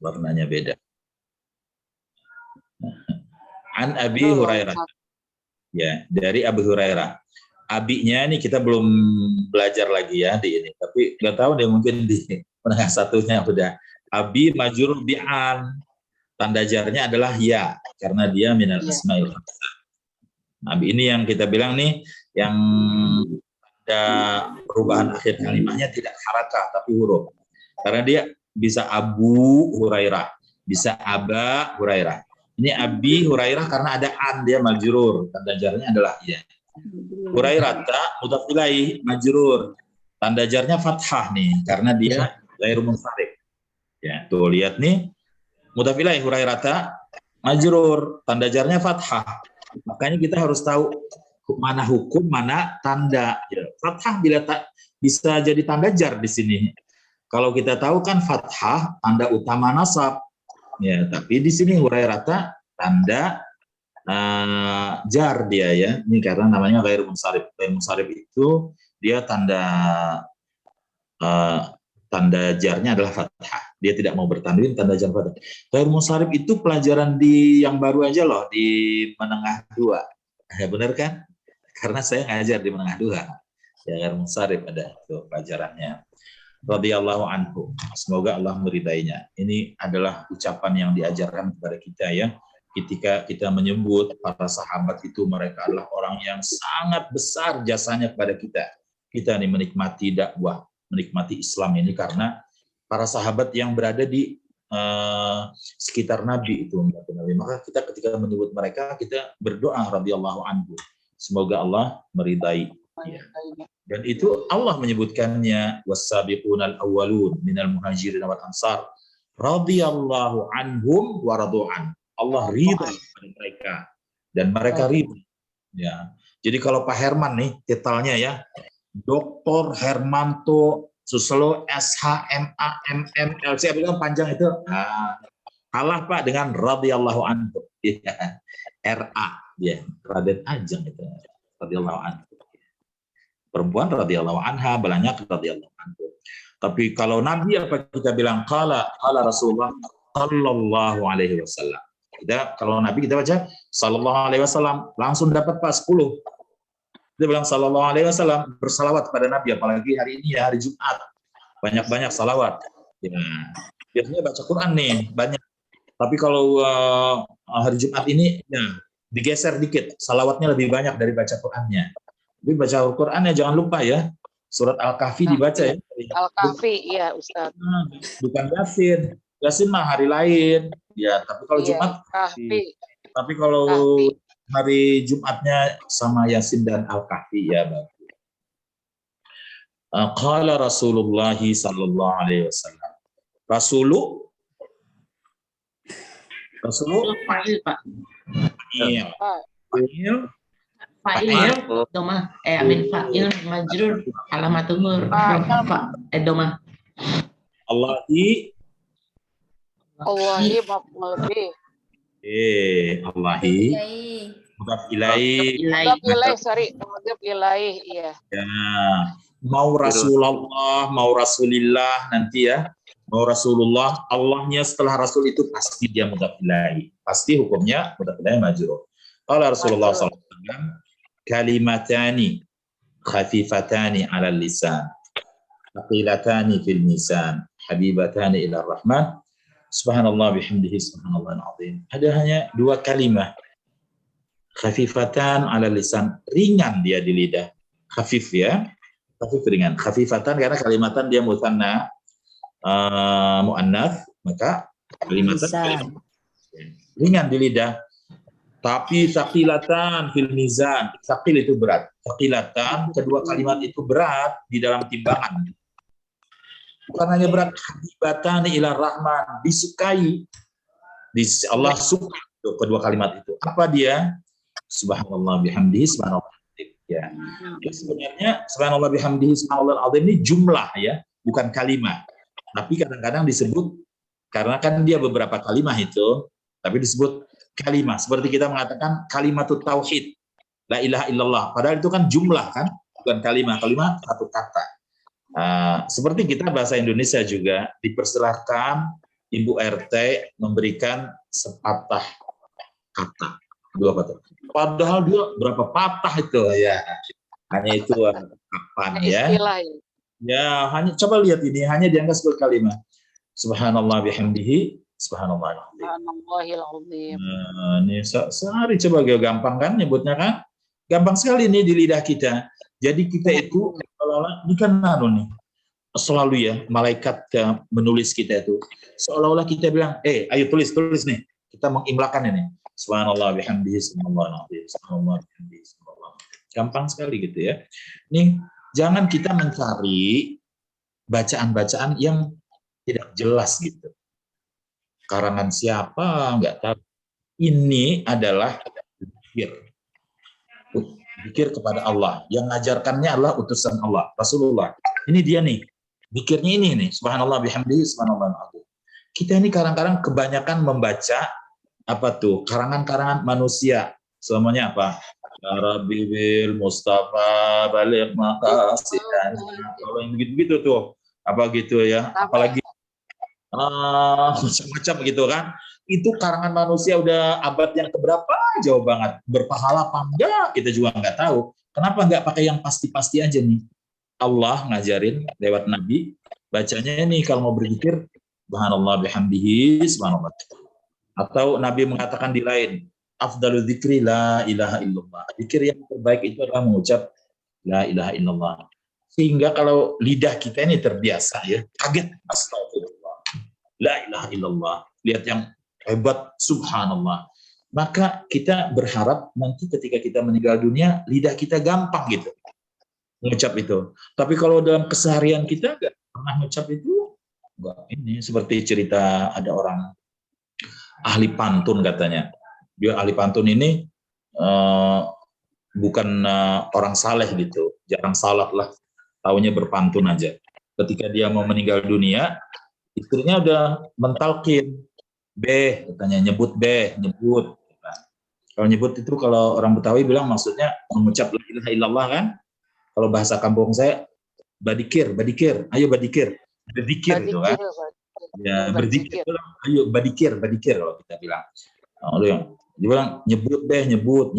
warnanya beda. An Abi Hurairah. Ya, dari Abu Hurairah. Abinya ini kita belum belajar lagi ya di ini, tapi nggak tahu deh, mungkin di penengah satunya udah. Abi majrur bi'an, tanda jarnya adalah ya, karena dia minal asmaul khamsah. Abi ini yang kita bilang nih, yang ada perubahan akhir kalimatnya tidak harakah tapi huruf, karena dia bisa Abu Hurairah, bisa Aba Hurairah. Ini Abi Hurairah karena ada an, dia majrur, tanda jarnya adalah ya. Hurairah mudhaf ilaih majrur, tanda jarnya fathah nih karena dia ghairu munsharif. Ya, tuh lihat nih, mudhaf ilaih Hurairah majrur, tanda jarnya fathah. Makanya kita harus tahu mana hukum, mana tanda. Ya, fathah bisa jadi tanda jar di sini. Kalau kita tahu kan fathah tanda utama nasab. Ya, tapi di sini Hurairah tanda jar dia ya. Ini karena namanya ghairu munsharif. Ghairu munsharif itu dia tanda jarnya adalah fathah. Dia tidak mau bertanwin, tanda jar fathah. Ghairu munsharif itu pelajaran di yang baru aja loh, di menengah 2. Ya benar kan? Karena saya ngajar di menengah 2. Ya, ghairu munsharif ada itu pelajarannya. Radhiyallahu anhu. Semoga Allah meridainya. Ini adalah ucapan yang diajarkan kepada kita ya. Ketika kita menyebut para sahabat itu, mereka adalah orang yang sangat besar jasanya kepada kita. Kita nih menikmati dakwah, menikmati Islam ini karena para sahabat yang berada di sekitar Nabi itu. Maka kita ketika menyebut mereka, kita berdoa radhiyallahu anhu. Semoga Allah meridai. Ya. Dan itu Allah menyebutkannya, was-sabiqunal awwalun minal muhajirin wal ansar radhiyallahu anhum wa radu'an. Allah ridha kepada mereka dan mereka ridha. Ya. Jadi kalau Pak Herman nih titelnya ya, Dr. Hermanto Susilo SHMA MM LC, bilang panjang itu. Kalah Pak dengan radhiyallahu anhu. Ya. RA ya, Raden Ajeng itu radhiyallahu anhu. Perempuan radhiyallahu anha, banyak radhiyallahu anhu. Tapi kalau Nabi apa kita bilang qala Rasulullah sallallahu alaihi wasallam. Kita kalau Nabi kita baca sallallahu alaihi wasallam, langsung dapat Pak 10. Kita bilang sallallahu alaihi wasallam, bersalawat pada Nabi, apalagi hari ini ya hari Jumat. Banyak-banyak salawat. Ya. Biasanya baca Quran nih banyak. Tapi kalau hari Jumat ini ya digeser dikit, salawatnya lebih banyak dari baca Qurannya. Tapi baca Al-Quran ya jangan lupa ya, surat Al-Kahfi dibaca ya. Al-Kahfi ya Ustaz. Bukan Yasin. Yasin mah hari lain. Ya, tapi kalau Jumat Kahfi. Tapi kalau hari Jumatnya sama Yasin dan Al-Kahfi ya, Bang. Qala Rasulullah sallallahu alaihi wasallam. Rasulu fa'il Pak. Fa'il. Fa'il domah amin fa'il majrur alamatul domah. Allahi maf'ul bih. Allahi mudhaf ilaih. Mudhaf ilaih iya. Ya. Mau Rasulullah, mau Rasulillah nanti ya. Mau Rasulullah, Allahnya setelah Rasul itu pasti dia mudhaf ilaih. Pasti hukumnya mudhaf ilaih majrur. Qala Rasulullah sallallahu alaihi wasallam, kalimatani khafifatani 'ala lisan, thaqilatani fil mizan, habibatani ila rahman, subhanallah bihamdihi subhanallahil azim. Ada hanya 2 kalimat. Khafifatan 'ala lisan, ringan dia di lidah. Khafif ya. Khafif ringan. Khafifatan karena kalimatan dia musanna muannats, maka kalimatan ringan di lidah. Tapi saqilatan fil mizan, saqil itu berat. Saqilatan, kedua kalimat itu berat di dalam timbangan. Bukan hanya berat, habibatan ila rahman, disukai. Allah suka itu kedua kalimat itu. Apa dia? Subhanallah bihamdihi subhanallah. Ya. Jadi sebenarnya subhanallah bihamdihi subhanallah azim ini jumlah ya, bukan kalimat. Tapi kadang-kadang disebut karena kan dia beberapa kalimat itu, tapi disebut kalimat, seperti kita mengatakan kalimatut tauhid, la ilaha illallah, padahal itu kan jumlah kan, bukan kalimat satu kata. Seperti kita bahasa Indonesia juga dipersilahkan Ibu RT memberikan sepatah kata, 2 patah. Padahal dia berapa patah itu ya. Hanya itu kapan Hanya ya. istilah ya. Ya, hanya coba lihat ini hanya diangkat sebagai kalimat. Subhanallah bihamdihi, subhanallah. Subhanallahil azim. Nah, ini sehari coba gampang kan nyebutnya kan? Gampang sekali nih di lidah kita. Jadi kita itu seolah-olah ini kan nih selalu ya malaikat menulis kita itu seolah-olah kita bilang, ayo tulis nih. Kita mengimlakan ini. Subhanallah bihamdihi, subhanallah bihamdihi, subhanallah bihamdihi, subhanallah. Gampang sekali gitu ya. Nih, jangan kita mencari bacaan-bacaan yang tidak jelas gitu. Karangan siapa nggak tahu. Ini adalah zikir kepada Allah. Yang ngajarkannya adalah utusan Allah, Rasulullah. Ini dia nih. Zikirnya ini nih, subhanallah bihamdihi, subhanallah bihamdihi. Kita ini kadang-kadang kebanyakan membaca apa tuh? Karangan-karangan manusia. Semuanya apa? Ya Rabbi bil Mustafa balik makasih. Kalau yang begitu-gitu tuh, apa gitu ya? Apalagi macam-macam gitu kan? Itu karangan manusia udah abad yang keberapa jauh banget. Berpahala apa enggak kita juga nggak tahu. Kenapa nggak pakai yang pasti-pasti aja nih? Allah ngajarin lewat Nabi, bacanya nih kalau mau berzikir, subhanallah bihamdihi, subhanallah. Atau Nabi mengatakan di lain, afdalu dzikri la ilaha illallah. Zikir yang terbaik itu adalah mengucap la ilaha illallah. Sehingga kalau lidah kita ini terbiasa ya, kaget astagfirullah. La ilaha illallah. Lihat yang hebat, subhanallah. Maka kita berharap nanti ketika kita meninggal dunia, lidah kita gampang gitu mengucap itu. Tapi kalau dalam keseharian kita nggak pernah mengucap itu, enggak. Ini seperti cerita ada orang ahli pantun katanya. Dia ahli pantun ini bukan orang saleh gitu, jarang salat lah, taunya berpantun aja. Ketika dia mau meninggal dunia, istrinya udah mentalkin, katanya nyebut. Kalau nyebut itu kalau orang Betawi bilang maksudnya mengucap la ilaha illallah kan. Kalau bahasa kampung saya, badikir, ayo badikir, berzikir gitu kan. Ya, berzikir. Ayo badikir kalau kita bilang. Dia bilang nyebut.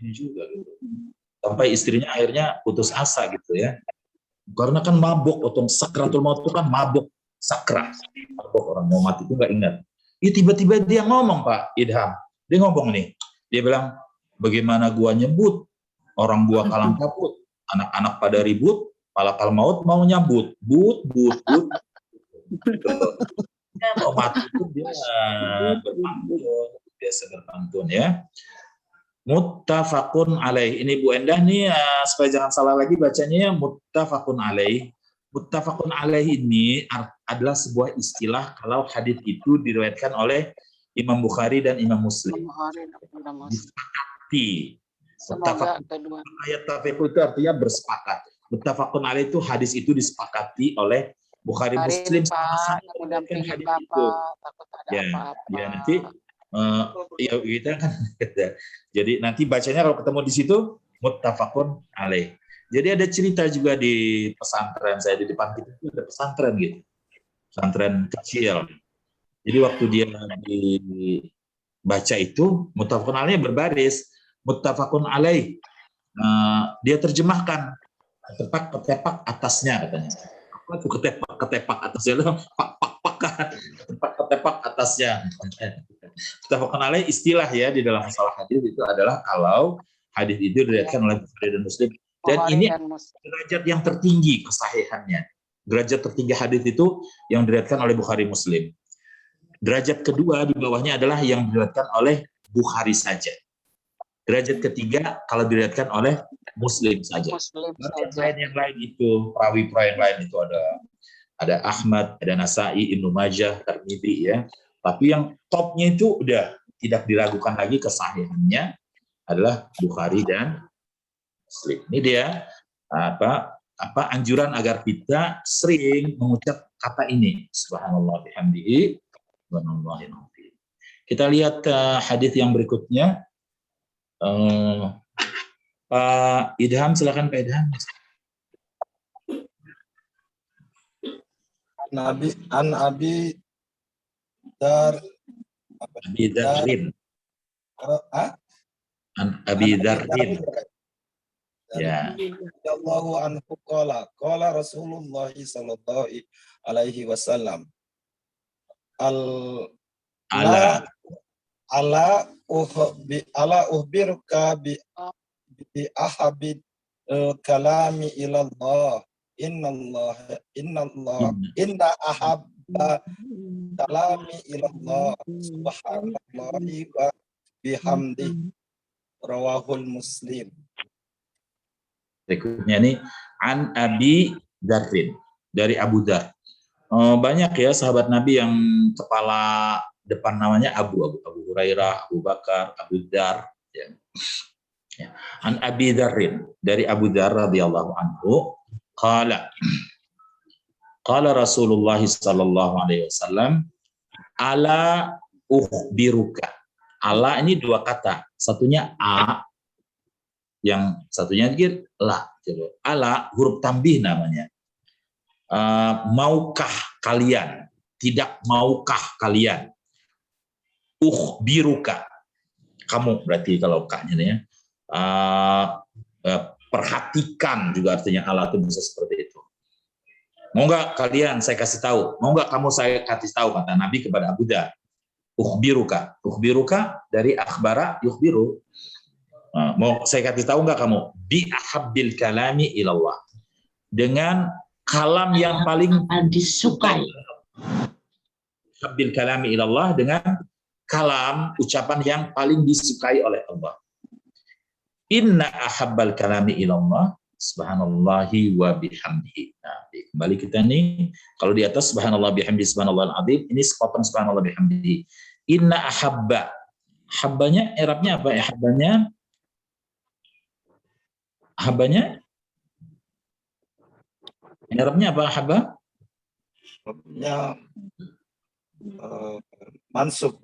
Ini juga gitu. Sampai istrinya akhirnya putus asa gitu ya. Karena kan mabuk, waktu sakratul maut itu kan mabuk, sakrat. Mabuk orang mau mati itu nggak ingat. Ya tiba-tiba dia ngomong Pak Idham. Dia ngomong nih. Dia bilang, bagaimana gua nyebut? Orang gua kalang kabut, anak-anak pada ribut, malakal maut mau nyambut, but. Dia mau mati itu dia biasa berpantun ya. Muttafaqun alaih. Ini Bu Endah nih supaya jangan salah lagi bacanya muttafaqun alaih. Muttafaqun alaih ini adalah sebuah istilah kalau hadits itu diriwayatkan oleh Imam Bukhari dan Imam Muslim. Disepakati. Semoga kedua. Ayat tafiqu itu artinya bersepakat. Muttafaqun alaih itu hadis itu disepakati oleh Bukhari Muslim sama-sama mendampingi hadis Bapak, itu. takut ada Ya, apa-apa. ya nanti ya kita kan jadi nanti bacanya kalau ketemu di situ muttafaqun alaih. Jadi ada cerita juga di pesantren saya di depan kita itu ada pesantren gitu. Pesantren kecil. Jadi waktu dia dibaca itu muttafaqun alaih berbaris. Muttafaqun alaih. Dia terjemahkan ketepak atasnya katanya. Apa itu ketepak atasnya? Ketepak atasnya. Muttafaqun alaih istilah ya di dalam masalah hadis itu adalah kalau hadis itu diriwayatkan oleh Bukhari dan Muslim. Dan ini derajat yang tertinggi kesahihannya. Derajat tertinggi hadis itu yang diriwayatkan oleh Bukhari Muslim. Derajat kedua di bawahnya adalah yang diriwayatkan oleh Bukhari saja. Derajat ketiga kalau diriwayatkan oleh Muslim saja. Yang lain itu perawi-perawi yang lain itu ada Ahmad, ada Nasai, Ibnu Majah, Tirmidzi ya. Tapi yang topnya itu udah tidak diragukan lagi kesahihannya adalah Bukhari dan Muslim. Ini dia apa anjuran agar kita sering mengucap kata ini subhanallah bihamdihi subhanallahil azim. Kita lihat hadis yang berikutnya. Pak Idham, silakan Pak Idham. An Abi Dar Abi Dzarrin. An Abi Dzarrin. Ya. Allahu anhu qala Rasulullah sallallahu alaihi wasallam Ala. ala uhbiruka bi ahabid kalami ila Allah inna ahabba kalami ila Allah subhanallahi wa bihamdi rawahul Muslim. Berikutnya ini an Abi Dzarrin, dari Abu Dzar. Banyak ya sahabat Nabi yang kepala depan namanya Abu Hurairah, Abu Bakar, Abu Dzar. Ya. An Abi Dzarrin, dari Abu Dzar radhiyallahu anhu, qala Rasulullah sallallahu alaihi wasallam, ala ukhbiruka. Ala ini dua kata, satunya a, yang satunya la. Ala huruf tambih namanya. Maukah kalian? Tidak maukah kalian? Ukhbiruka. Kamu berarti kalau kaknya ya. Perhatikan juga artinya ala itu bisa seperti itu. Mau nggak kalian saya kasih tahu? Mau nggak kamu saya kasih tahu, kata Nabi kepada Abu Dzar. Ukhbiruka. Ukhbiruka dari akhbara yukhbiru. Mau saya kasih tahu nggak kamu? Bi ahabbil kalami ilallah. Dengan kalam yang paling disukai. Ahabbil kalami ilallah, dengan kalam ucapan yang paling disukai oleh Allah. Inna ahabbal kalami ilallah subhanallahi wa bihamdihi. Nah, kembali kita nih, kalau di atas subhanallah bihamdi subhanallahal azim, ini sepotong subhanallah bihamdihi. Inna ahabba. Habbanya i'rabnya apa ya? Habbanya i'rabnya apa habba? Ya, mansub.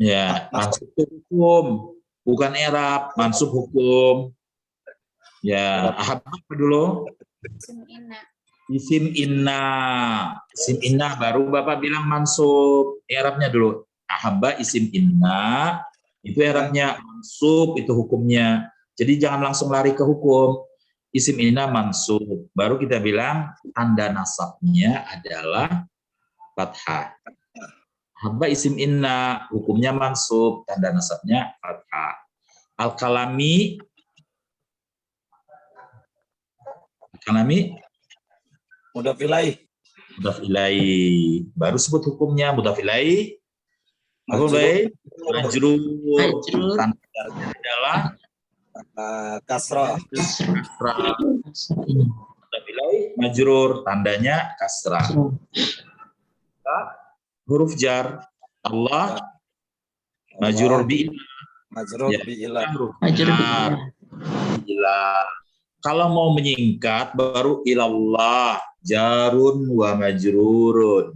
Ya, mansub hukum, bukan i'rab, mansub hukum. Ya, ahabba apa dulu? Isim inna. Isim inna baru Bapak bilang mansub. I'rabnya dulu. Ahabba isim inna, itu i'rabnya, mansub itu hukumnya. Jadi jangan langsung lari ke hukum. Isim inna mansub. Baru kita bilang tanda nasabnya adalah fathah. Ahabba isim inna, hukumnya mansub, tanda nasabnya fathah. Al-kalami Mudhaf ilaih. Baru sebut hukumnya mudhaf ilaih. Majrur. Tandanya adalah kasrah. Mudhaf ilaih majrur, tandanya kasrah. Huruf jar Allah majrur bi ilah. Kalau mau menyingkat baru ilallah, jarun wa majrurun.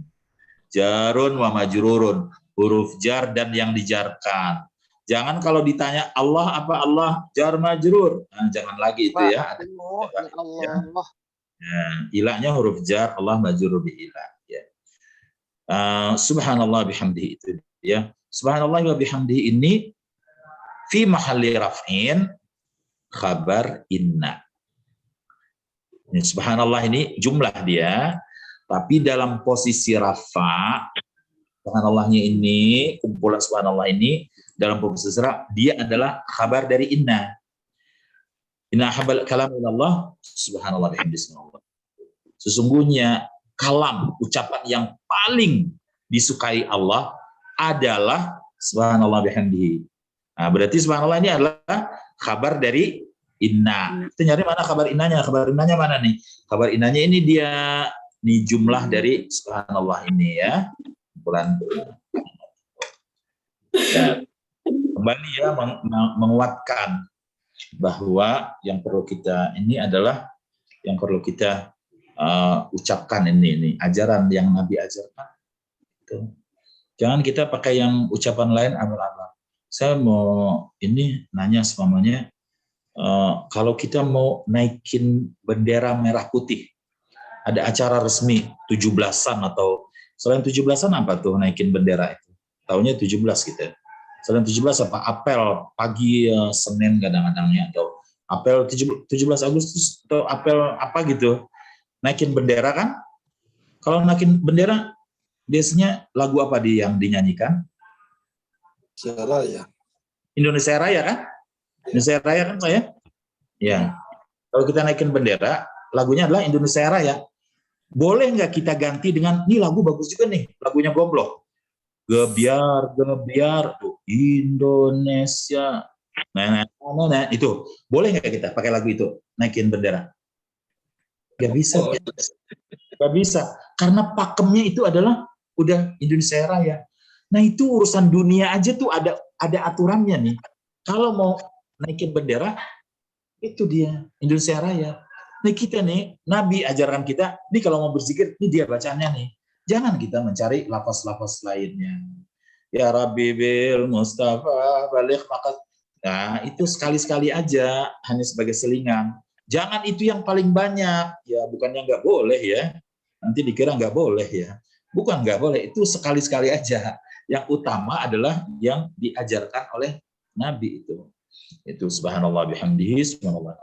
Jarun wa majrurun, huruf jar dan yang dijarkan. Jangan kalau ditanya Allah apa Allah jar majrur. Nah, jangan lagi itu ya. Allah. Nah, ilahnya huruf jar, Allah majrur bi ilah. Ya. Subhanallah bihamdihi itu ya. Subhanallah wa bihamdihi ini fi mahalli raf'in khabar inna. Ini subhanallah ini jumlah dia, tapi dalam posisi rafa, subhanallahnya ini, kumpulan subhanallah ini, dalam posisi rafa, dia adalah kabar dari inna. Inna habal kalam ilallah, subhanallah bihamdihi. Sesungguhnya kalam, ucapan yang paling disukai Allah adalah subhanallah bihamdihi. Nah, berarti subhanallah ini adalah kabar dari inna. Kita nyari mana kabar innanya? Kabar innanya mana nih? Kabar innanya ini dia nih jumlah dari subhanallah ini ya. Kumpulan. Dan kembali ya menguatkan bahwa yang perlu kita ini adalah yang perlu kita ucapkan ini ajaran yang Nabi ajarkan. Gitu. Jangan kita pakai yang ucapan lain amal-amal. Saya mau ini nanya semuanya. Kalau kita mau naikin bendera merah putih, ada acara resmi 17-an atau Selain 17-an apa tuh naikin bendera itu? Tahunnya 17 gitu. Selain 17 apa? Apel pagi Senin kadang-kadangnya, atau apel 17 Agustus atau apel apa gitu. Naikin bendera kan? Kalau naikin bendera biasanya lagu apa yang dinyanyikan? Raya. Indonesia Raya kan? Indonesia Raya kan Pak ya? Ya. Kalau kita naikin bendera, lagunya adalah Indonesia Raya. Boleh nggak kita ganti dengan, ini lagu bagus juga nih, lagunya Goblok. Gebiar, gebiar, tuh Indonesia. Nah, itu. Boleh nggak kita pakai lagu itu, naikin bendera? Nggak bisa. Nggak bisa. Karena pakemnya itu adalah udah Indonesia Raya. Nah itu urusan dunia aja tuh ada aturannya nih. Kalau mau naikin bendera, itu dia Indonesia Raya. Nah kita nih, Nabi ajaran kita, ini kalau mau berzikir, ini dia bacaannya nih. Jangan kita mencari lafaz-lafaz lainnya. Ya Rabbi bil Mustafa balik makat. Nah itu sekali-sekali aja, hanya sebagai selingan. Jangan itu yang paling banyak. Ya bukannya nggak boleh ya. Nanti dikira nggak boleh ya. Bukan nggak boleh, itu sekali-sekali aja. Yang utama adalah yang diajarkan oleh Nabi itu. Itu subhanallah bihamdihi, subhanallah.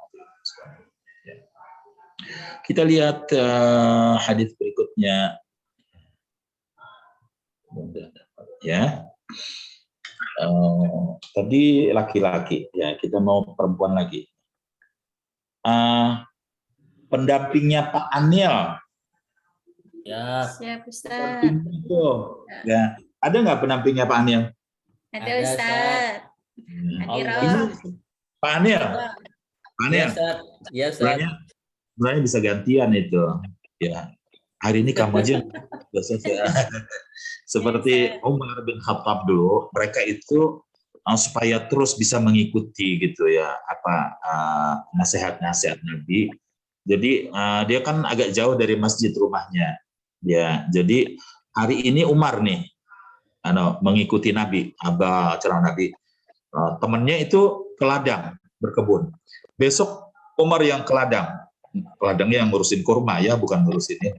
Kita lihat hadis berikutnya. Ya. Tadi laki-laki, ya kita mau perempuan lagi. Pendampingnya Pak Anil. Ya. Siap, Ustaz. Ya. Ada nggak pendampingnya Pak Anil? Ada, Ustaz. Allah. Pak Anil. Pak Anil. Ya, Ustaz. Sebenarnya bisa gantian itu. Ya. Hari ini kamu aja. Seperti Umar bin Khattab dulu, mereka itu supaya terus bisa mengikuti gitu ya nasihat-nasihat Nabi. Jadi dia kan agak jauh dari masjid rumahnya. Ya, jadi hari ini Umar nih mengikuti Nabi, acara Nabi. Temannya itu ke ladang berkebun. Besok Umar yang ke ladang. Ladangnya yang ngurusin kurma ya, bukan ngurusin ini.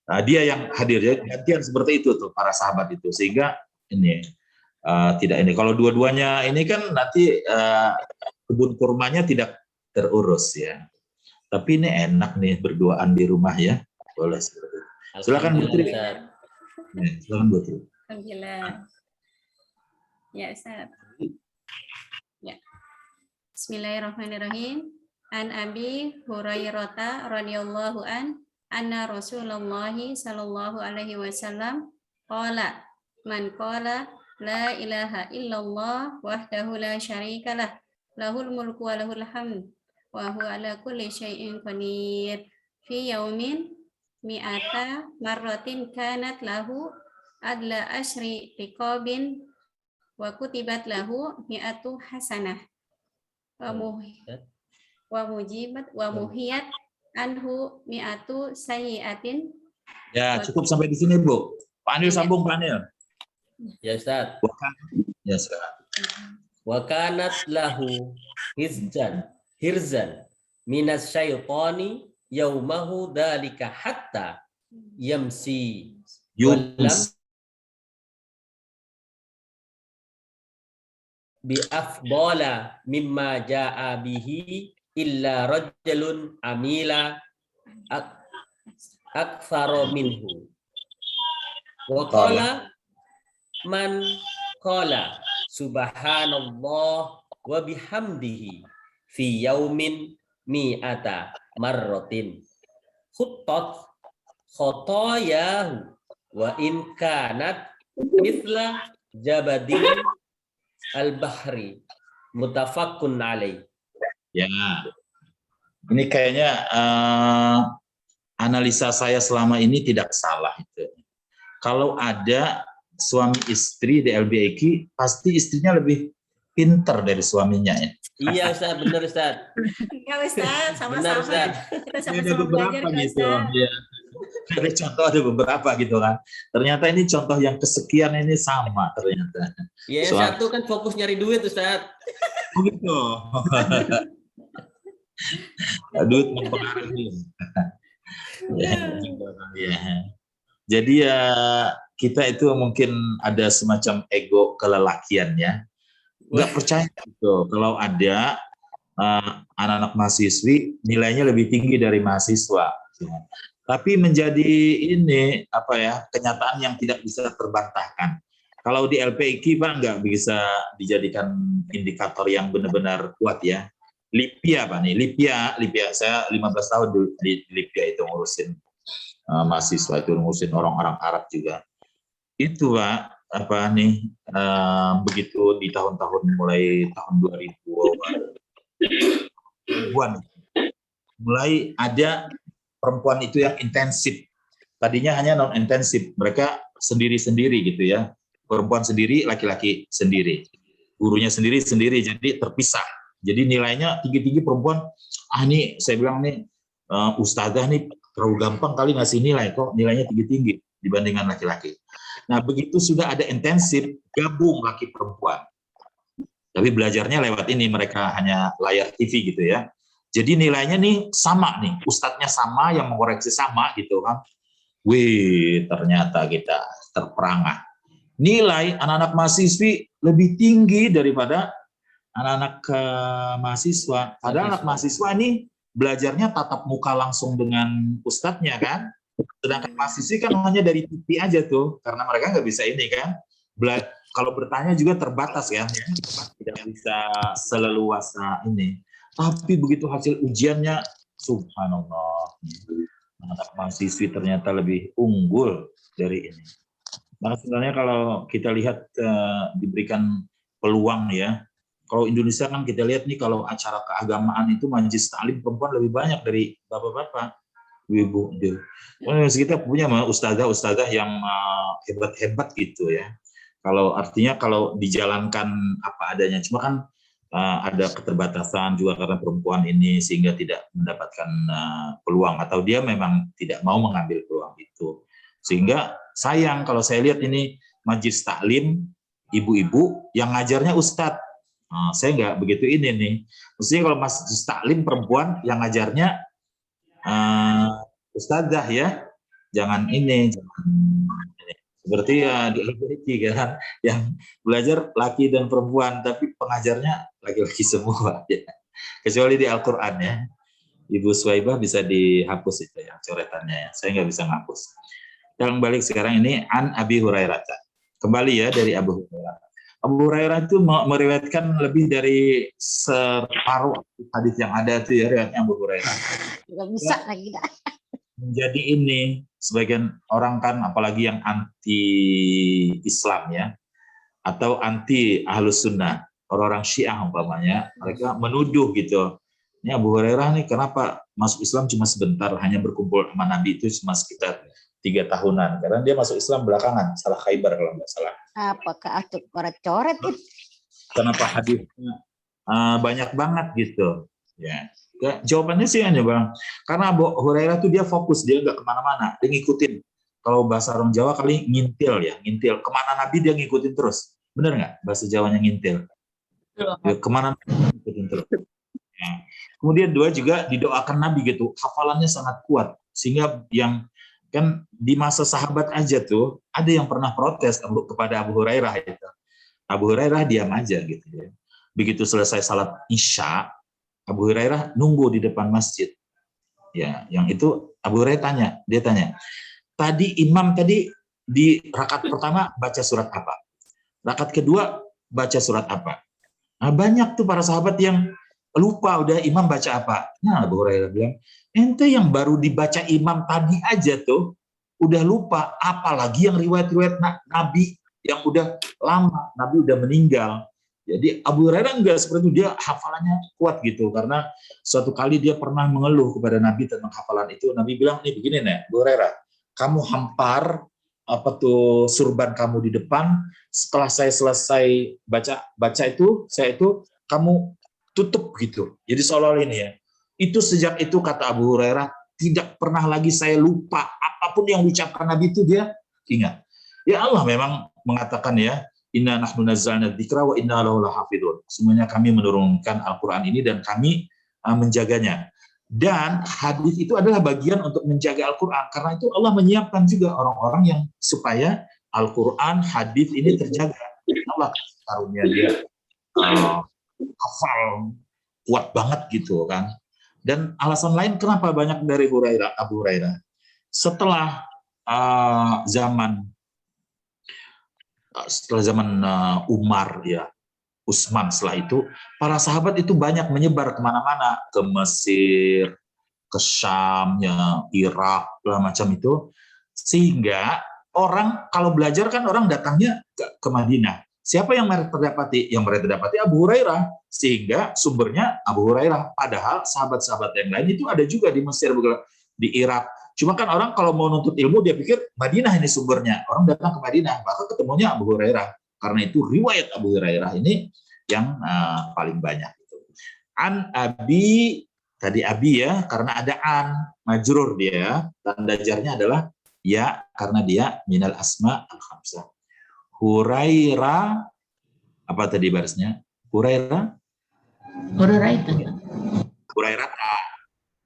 Nah, dia yang hadir, jadi gantian seperti itu tuh para sahabat itu, sehingga ini tidak ini. Kalau dua-duanya ini kan nanti kebun kurmanya tidak terurus ya. Tapi ini enak nih berduaan di rumah ya, boleh seperti itu. Silakan Bu Tri. Silakan Bu Tri. Alhamdulillah. Ya, Ustaz. Ya. Bismillahirrahmanirrahim. An Abi Hurairah radhiyallahu anna Rasulullah sallallahu alaihi wasallam qala man qala la ilaha illallah wahdahu la syarikalah lahul mulku wa lahul hamd wa huwa ala kulli syai'in qadir fi yaumin mi'ata marratin kanat lahu adla asyri riqabin wa kutibat lahu mi'atu hasanah wa muhiyat anhu mi'atu sayyiatin. Ya, cukup sampai di sini, Bu. Pak Anil sambung, Pak Anil. Ya, Ustaz. Ya, silakan. Wa kanat lahu hirzan minas syaitani yaumahu dalika hatta yamsi walam bi afdala mimma jaa bihi illa rajulun amila aktsara minhu wa qala man qala subhanallah wa bihamdihi fi yaumin mi'ata marratin khuttat khotayahu wa in kanat mithla jabadin al-bahri mutafaqqun alaih. Ya, ini kayaknya analisa saya selama ini tidak salah itu. Kalau ada suami istri di LBIQ, pasti istrinya lebih pinter dari suaminya ya. Iya Ustaz, benar Ustaz. Ya Ustaz, sama-sama. Benar Ustaz. Kita sama-sama belajar gitu. Ustaz. Ya. Ada contoh, ada beberapa gitu kan. Ternyata ini contoh yang kesekian ini sama ternyata. Iya, yang satu kan fokus nyari duit Ustaz. Oh gitu. Duit mempengaruhi. Ya. Jadi ya kita itu mungkin ada semacam ego kelelakiannya. Nggak percaya gitu kalau ada anak-anak mahasiswi nilainya lebih tinggi dari mahasiswa. Tapi menjadi ini apa ya, kenyataan yang tidak bisa terbantahkan. Kalau di LPIQ Pak nggak bisa dijadikan indikator yang benar-benar kuat ya. Lipia Pak nih, Lipia saya 15 tahun di Lipia itu ngurusin mahasiswa, itu ngurusin orang-orang Arab juga. Itu Pak, apa nih, begitu di tahun-tahun mulai tahun 2000-an mulai ada perempuan itu yang intensif. Tadinya hanya non intensif, mereka sendiri-sendiri gitu ya. Perempuan sendiri, laki-laki sendiri. Gurunya sendiri-sendiri, jadi terpisah. Jadi nilainya tinggi-tinggi perempuan. Nih saya bilang nih, ustazah nih terlalu gampang kali ngasih nilai, kok nilainya tinggi-tinggi dibandingkan laki-laki. Nah begitu sudah ada intensif, gabung laki perempuan. Tapi belajarnya lewat ini, mereka hanya layar TV gitu ya. Jadi nilainya nih sama nih, ustadznya sama, yang mengoreksi sama gitu kan. Wih, ternyata kita terperangah. Nilai anak-anak mahasiswi lebih tinggi daripada anak-anak mahasiswa. Padahal anak mahasiswa ini belajarnya tatap muka langsung dengan ustadznya kan. Sedangkan mahasiswi kan hanya dari TV aja tuh, karena mereka nggak bisa ini kan. Kalau bertanya juga terbatas kan, ya. Tidak bisa seleluasa ini. Tapi begitu hasil ujiannya, subhanallah, anak mahasiswi ternyata lebih unggul dari ini. Maka sebenarnya kalau kita lihat diberikan peluang ya, kalau Indonesia kan kita lihat nih kalau acara keagamaan itu majelis taklim perempuan lebih banyak dari bapak-bapak, ibu. Kita punya ustazah yang hebat-hebat gitu ya. Kalau artinya kalau dijalankan apa adanya, cuma kan ada keterbatasan juga karena perempuan ini sehingga tidak mendapatkan peluang atau dia memang tidak mau mengambil peluang itu. Sehingga sayang kalau saya lihat ini majelis taklim ibu-ibu yang ngajarnya ustadz. Saya nggak begitu ini nih. Mestinya kalau majelis taklim perempuan yang ngajarnya ustadzah ya. Jangan ini, jangan ini. Seperti ya di LPIQ kan, yang belajar laki dan perempuan, tapi pengajarnya laki-laki semua. Ya. Kecuali di Al-Quran ya. Ibu Suwaibah bisa dihapus itu ya, coretannya ya. Saya nggak bisa ngapus. Yang balik sekarang ini, An Abi Hurairah. Kembali ya dari Abu Hurairah. Abu Hurairah itu meriwayatkan lebih dari separuh hadis yang ada itu ya, riwayatnya Abu Hurairah. Nggak bisa lagi dah. Menjadi ini, sebagian orang kan apalagi yang anti Islam ya, atau anti Ahlus Sunnah, orang-orang Syiah umpamanya, mereka menuduh gitu, ini Abu Hurairah nih kenapa masuk Islam cuma sebentar, hanya berkumpul sama Nabi itu cuma sekitar 3 tahunan, karena dia masuk Islam belakangan, salah Khaybar kalau nggak salah. Apakah itu coret-coret itu? Kenapa hadisnya banyak banget gitu ya. Jawabannya sih hanya Bang, karena Abu Hurairah tuh dia fokus, dia nggak kemana-mana, dia ngikutin. Kalau bahasa orang Jawa kali ngintil ya, ngintil. Kemana Nabi dia ngikutin terus. Bener nggak bahasa Jawanya ngintil? Ya, kemana Nabi ngikutin terus. Ya. Kemudian dua juga didoakan Nabi gitu, hafalannya sangat kuat. Sehingga yang kan di masa sahabat aja tuh, ada yang pernah protes kepada Abu Hurairah itu. Abu Hurairah diam aja gitu ya. Begitu selesai salat Isya, Abu Hurairah nunggu di depan masjid. Ya, yang itu Abu Hurairah dia tanya, tadi imam tadi di rakaat pertama baca surat apa? Rakaat kedua baca surat apa? Nah, banyak tuh para sahabat yang lupa udah imam baca apa. Nah, Abu Hurairah bilang, ente yang baru dibaca imam tadi aja tuh udah lupa, apalagi yang riwayat-riwayat Nabi yang udah lama, Nabi udah meninggal. Jadi Abu Hurairah enggak seperti itu, dia hafalannya kuat gitu, karena suatu kali dia pernah mengeluh kepada Nabi tentang hafalan itu. Nabi bilang, nih begini nih Abu Hurairah, kamu hampar apa tuh surban kamu di depan, setelah saya selesai baca itu, saya itu kamu tutup gitu. Jadi seolah-olah ini ya. Itu sejak itu kata Abu Hurairah, tidak pernah lagi saya lupa apapun yang diucapkan Nabi itu dia ingat. Ya Allah memang mengatakan ya, inna nahnu nazzalna dzikra wa inna lahu lahafidun. Semuanya kami menurunkan Al-Qur'an ini dan kami menjaganya. Dan hadis itu adalah bagian untuk menjaga Al-Quran. Karena itu Allah menyiapkan juga orang-orang yang supaya Al-Quran, hadis ini terjaga. Allah karunia dia hafal kuat banget gitu kan. Dan alasan lain kenapa banyak dari Abu Hurairah. Setelah zaman Umar ya, Utsman, setelah itu para sahabat itu banyak menyebar kemana-mana, ke Mesir, ke Syam, ya, Irak, macam itu, sehingga orang kalau belajar kan orang datangnya ke Madinah. Siapa yang mereka dapati? Yang mereka dapati Abu Hurairah, sehingga sumbernya Abu Hurairah. Padahal sahabat-sahabat yang lain itu ada juga di Mesir, di Irak. Cuma kan orang kalau mau nuntut ilmu dia pikir Madinah ini sumbernya. Orang datang ke Madinah, maka ketemunya Abu Hurairah. Karena itu riwayat Abu Hurairah ini yang paling banyak. An Abi, tadi Abi ya, karena ada an, majrur dia, tanda jarnya adalah ya, karena dia minal asma al-khamsah. Hurairah, apa tadi barisnya? Hurairah?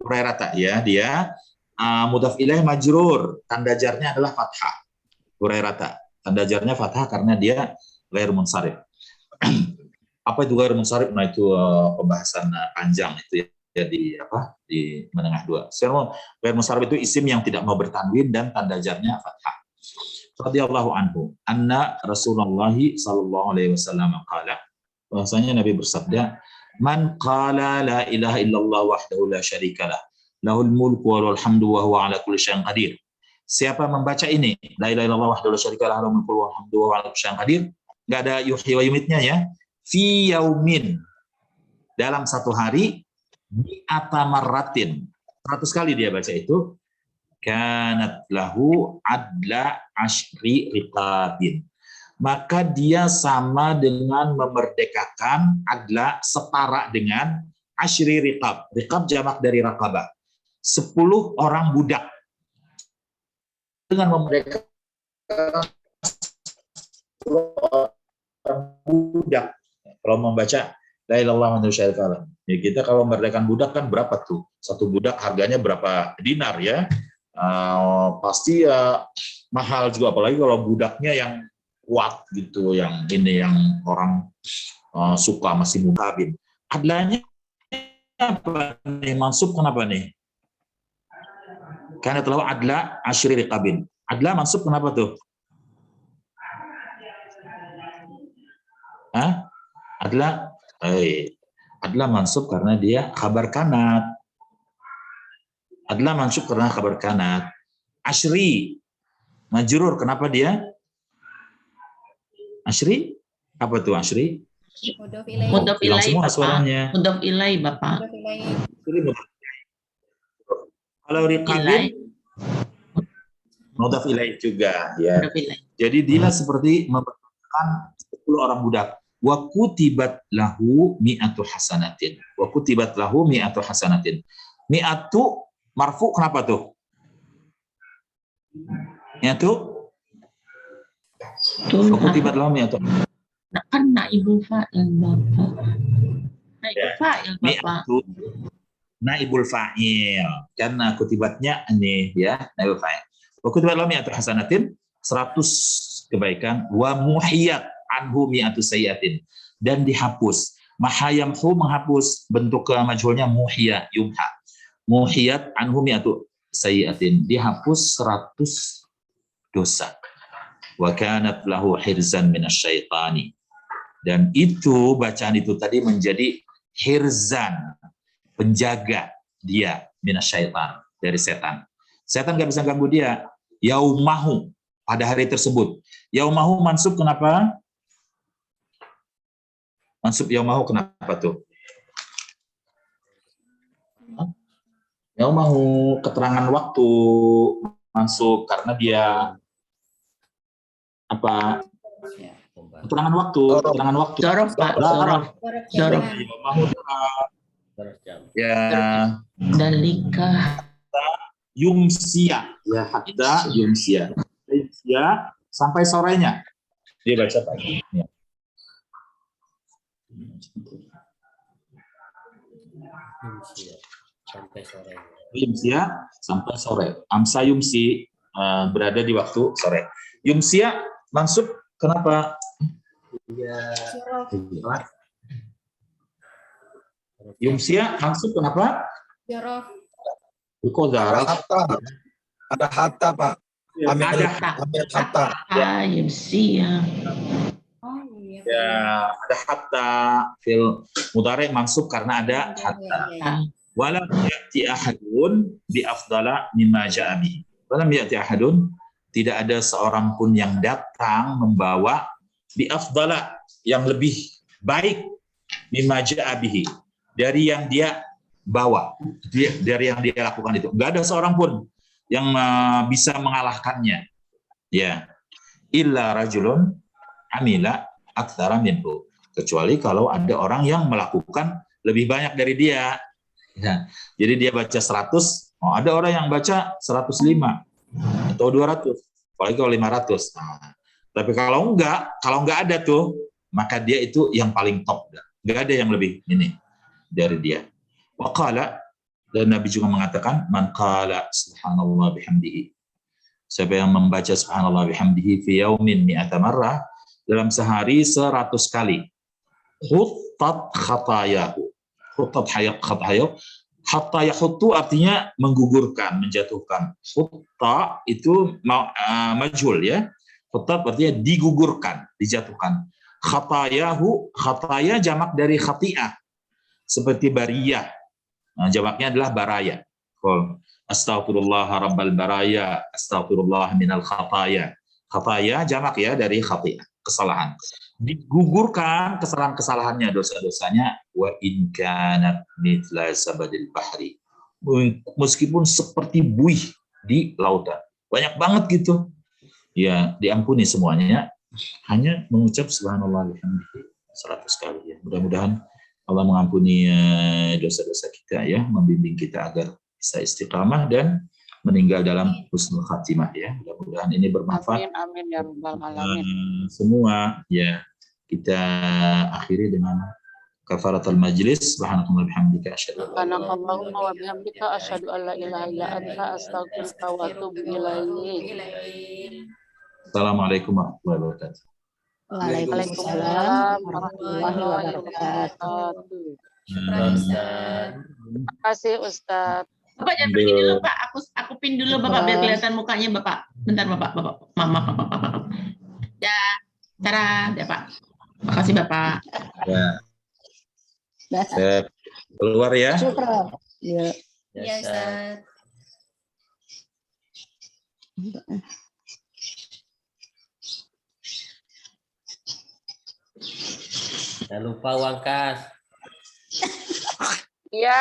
Hurairah ya, dia mudhaf ilaih majrur, tanda jarnya adalah fathah. Hurairah, tanda jarnya fathah karena dia ghair munsharif. Apa itu ghair munsharif? Nah itu pembahasan panjang itu ya di menengah dua. Ghair munsharif itu isim yang tidak mau bertanwin dan tanda jarnya fathah. Radhiyallahu anhu anna Rasulullah sallallahu alaihi wasallam qala, bahwasanya Nabi bersabda, man qala la ilaha illallah wahdahu la syarikalah lahul mulku wa lahul hamdu wa huwa ala kulli syai'in qadir. Siapa membaca ini, la ilaha illallah wahdahu la syarikalah lahul mulku wa lahul hamdu wa huwa ala kulli syai'in qadir, enggak ada yuhyi wa yumitnya ya, fi yaumin, dalam satu hari, mi'ata marratin, 100 kali dia baca itu, kanat lahu adla asyri riqabin, maka dia sama dengan memerdekakan, adla setara dengan asyri riqab. Riqab jamak dari raqabah, 10 orang budak. Dengan memerdekakan 10 orang budak, kalau membaca la ilaha illallah wa syarikalah. Ya, kita kalau memerdekakan budak kan berapa tuh? Satu budak harganya berapa dinar ya? Pasti ya mahal juga, apalagi kalau budaknya yang kuat gitu, yang ini yang orang suka masih muda. Adlanya apa nih? Mansub kenapa nih? Karena telah adla asyri riqabin. Adla mansub kenapa tuh? Adla mansub karena dia khabar kanat. Adla mansub karena khabar kanat. Asyri majrur, kenapa dia? Asyri? Apa tuh asyri? Mudhaf ilaih, semua Bapak. suaranya. Mudhaf ilaih, Bapak. Kalau riqabin mudhaf ilaih juga ya. Jadi dia seperti memperkenalkan 10 orang budak. Wa kutibat lahu mi'atu hasanatin. Wa kutibat lahu mi'atu hasanatin. Mi'atu marfu kenapa tuh? Mi'atu? Wa kutibat lahu mi'atu. Nah, kan naibul fa'il, Bapak. Naibul fa'il, Bapak. Mi'atu naibul fa'il. Karena kutibatnya ini ya, naibul fa'il. Wa kutibat lahu mi'atu hasanatin, 100 kebaikan. Wa muhiyat anhu mi'atu sayyatin, dan dihapus. Mahayamhu menghapus, bentuk majhulnya muhiya, yumha. Muhiyat anhu mi'atu sayyatin, dihapus 100 dosa. Wa kanat lahu hirzan minasyaitani, dan itu bacaan itu tadi menjadi hirzan, penjaga dia minasyaitan, dari setan. Setan nggak bisa ganggu dia. Yaumahu, pada hari tersebut. Yaumahu mansub kenapa? Mansub yaumahu kenapa tuh? Yaumahu keterangan waktu mansub karena dia apa? Keterangan waktu. Zorof, Pak. Zorof. Yaumahu ya. Dalika. Yumsia, ya hatta yumsia. Yumsia sampai sorenya. Dia baca pagi. Ya. Sampai sore. Yumsia sampai sore. Amsa yumsi berada di waktu sore. Yumsia mansub kenapa? Yumsia mansub kenapa? Jorof. Biqadar. Ada hatta, Pak. Ambil hatta. Yumsiya. Oh iya. Ya, ada hatta fil mudhari mansub karena ada hatta. Walam ya'ti ahadun bi afdala mimma ja'a bihi. Walam ya'ti ahadun, tidak ada seorang pun yang datang membawa bi afdala, yang lebih baik mimma ja'a bihi, dari yang dia bawa, dari yang dia lakukan itu. Enggak ada seorang pun yang bisa mengalahkannya. Ya. Illa rajulun amila aktsara minhu. Kecuali kalau ada orang yang melakukan lebih banyak dari dia. Ya. Jadi dia baca 100, ada orang yang baca 105 atau 200, apalagi kalau 500. Nah, tapi kalau enggak ada tuh, maka dia itu yang paling top. Enggak ada yang lebih ini dari dia. Wa qala, dan Nabi juga mengatakan, man qala subhanallah bihamdihi. Siapa yang membaca subhanallah bihamdihi fi yaumin mi'ata marrah, dalam sehari 100 kali. Khuttat khatayahu. Khuttat khatayahu. Hatta yakhuttu artinya menggugurkan, menjatuhkan. Khutta itu majhul ya. Khuttat artinya digugurkan, dijatuhkan. Khatayahu, khataya jamak dari khati'ah. Seperti bariyah. Nah, jamaknya adalah baraya. Astaghfirullah rabbal baraya, astaghfirullah minal khataya. Khataya jamak ya dari khati'ah, kesalahan. Digugurkan kesalahan-kesalahannya, dosa-dosanya, wa in kanat mithla zabadil bahri, meskipun seperti buih di lautan, banyak banget gitu ya, diampuni semuanya, hanya mengucap subhanallah bihamdihi 100 kali ya. Mudah-mudahan Allah mengampuni dosa-dosa kita ya, membimbing kita agar bisa istiqamah dan meninggal dalam husnul khatimah ya. Mudah-mudahan ini bermanfaat. Amin ya rabbal alamin. Semua ya. Kita akhiri dengan kafaratul majlis. Subhanakallahumma bihamdika asyhadu an la ilaha illa anta Subhanakallahumma wa bihamdika asyhadu an la ilaha illa anta astaghfiruka wa atubu ilaik. Assalamualaikum warahmatullahi wabarakatuh. Waalaikumsalam warahmatullahi wabarakatuh. Syukran Ustaz. Terima kasih Ustaz. Bapak jangan pergi dulu Pak, aku pin dulu Bapak biar kelihatan mukanya Bapak. Bentar Bapak, Mama, Bapak. Ya, cara ya Pak. Makasih Bapak. Ya. Saya keluar ya. Syukran. Ya. Iya Ustaz. Jangan lupa uang kas. Iya.